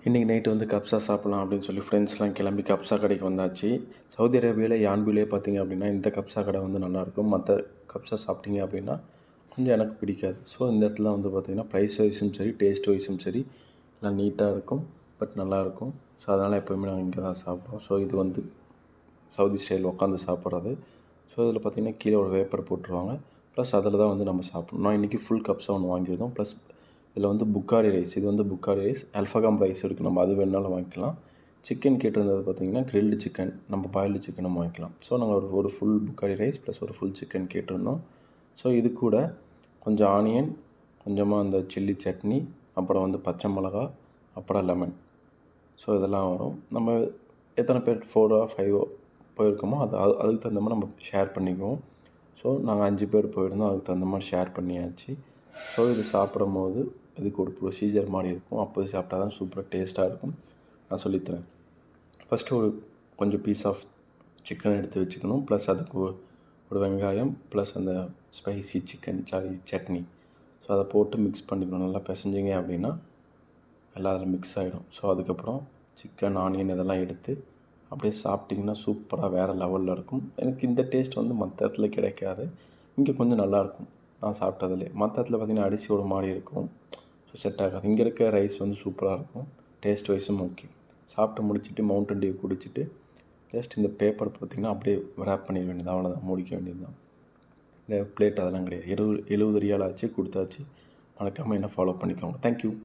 இன்றைக்கி நைட்டு வந்து கப்ஸா சாப்பிட்லாம் அப்படின்னு சொல்லி ஃப்ரெண்ட்ஸ்லாம் கிளம்பி கப்ஸா கடைக்கு வந்தாச்சு. சவுதி அரேபியாவில் யான்பிலே பார்த்தீங்க அப்படின்னா இந்த கப்ஸா கடை வந்து நல்லாயிருக்கும். மற்ற கப்ஸா சாப்பிட்டீங்க அப்படின்னா கொஞ்சம் எனக்கு பிடிக்காது. ஸோ இந்த இடத்துல வந்து பார்த்திங்கன்னா ப்ரைஸ் வைஸும் சரி, டேஸ்ட் வைஸும் சரி எல்லாம் நீட்டாக இருக்கும். பட் நல்லாயிருக்கும். ஸோ அதனால் எப்போயுமே நாங்கள் இங்கே தான் சாப்பிடுவோம். ஸோ இது வந்து சவுதி ஸ்டைல் உட்காந்து சாப்பிட்றது. ஸோ இதில் பார்த்திங்கன்னா கீழே ஒரு வேப்பர் போட்டுருவாங்க. ப்ளஸ் அதில் தான் வந்து நம்ம சாப்பிட்ணும். நான் இன்றைக்கி ஃபுல் கப்ஸா ஒன்று வாங்கியிருந்தோம். ப்ளஸ் இதில் வந்து புக்காரி ரைஸ், இது வந்து புக்காரி ரைஸ், அல்ஃபகாம் ரைஸ் இருக்குது. நம்ம அது வேணுனாலும் வாங்கிக்கலாம். சிக்கன் கேட்டிருந்தது பார்த்திங்கன்னா கிரில்டு சிக்கன், நம்ம பாயில்டு சிக்கனும் வாங்கிக்கலாம். ஸோ நாங்கள் ஒரு ஃபுல் புக்காரி ரைஸ் ப்ளஸ் ஒரு ஃபுல் சிக்கன் கேட்டிருந்தோம். ஸோ இது கூட கொஞ்சம் ஆனியன், கொஞ்சமாக அந்த சில்லி சட்னி, அப்புறம் வந்து பச்சை மிளகா, அப்புறம் லெமன். ஸோ இதெல்லாம் வரும். நம்ம எத்தனை பேர் 4 5 போயிருக்கோமோ அதுக்கு தகுந்த மாதிரி நம்ம ஷேர் பண்ணிக்குவோம். ஸோ நாங்கள் 5 பேர் போயிருந்தோம். அதுக்கு தகுந்த மாதிரி ஷேர் பண்ணியாச்சு. ஸோ இது சாப்பிடும்போது இதுக்கு ஒரு ப்ரொசீஜர் மாதிரி இருக்கும். அப்போது சாப்பிட்டா தான் சூப்பராக டேஸ்ட்டாக இருக்கும். நான் சொல்லித்தரேன். ஃபஸ்ட்டு கொஞ்சம் பீஸ் ஆஃப் சிக்கன் எடுத்து வச்சுக்கணும். ப்ளஸ் அதுக்கு ஒரு வெங்காயம் ப்ளஸ் அந்த ஸ்பைசி சட்னி. ஸோ அதை போட்டு மிக்ஸ் பண்ணிக்கணும். நல்லா பிசைஞ்சிங்க அப்படின்னா எல்லாம் அதில் மிக்ஸ் ஆகிடும். ஸோ அதுக்கப்புறம் சிக்கன், ஆனியன் இதெல்லாம் எடுத்து அப்படியே சாப்பிட்டிங்கன்னா சூப்பராக வேறு லெவலில் இருக்கும். எனக்கு இந்த டேஸ்ட் வந்து மற்ற இடத்துல கிடைக்காது. இங்கே கொஞ்சம் நல்லாயிருக்கும் நான் சாப்பிட்டதுலே. மற்ற இடத்துல பார்த்திங்கன்னா அரிசி ஒரு மாதிரி இருக்கும். ஸோ செட் ஆகாது. இங்கே இருக்க ரைஸ் வந்து சூப்பராக இருக்கும். டேஸ்ட் வைஸும் ஓகே. சாப்பிட்டு முடிச்சுட்டு மவுண்டன் டியூ குடிச்சிட்டு ஜஸ்ட் இந்த பேப்பர் பார்த்திங்கன்னா அப்படியே ரேப் பண்ணிட வேண்டியது, அவ்வளோதான், முடிக்க வேண்டியது தான். இந்த பிளேட் அதெல்லாம் கிடையாது. 70 ரியால் ஆச்சு, கொடுத்தாச்சு. மறக்காமல் என்ன ஃபாலோ பண்ணிக்கோங்க. தேங்க்யூ.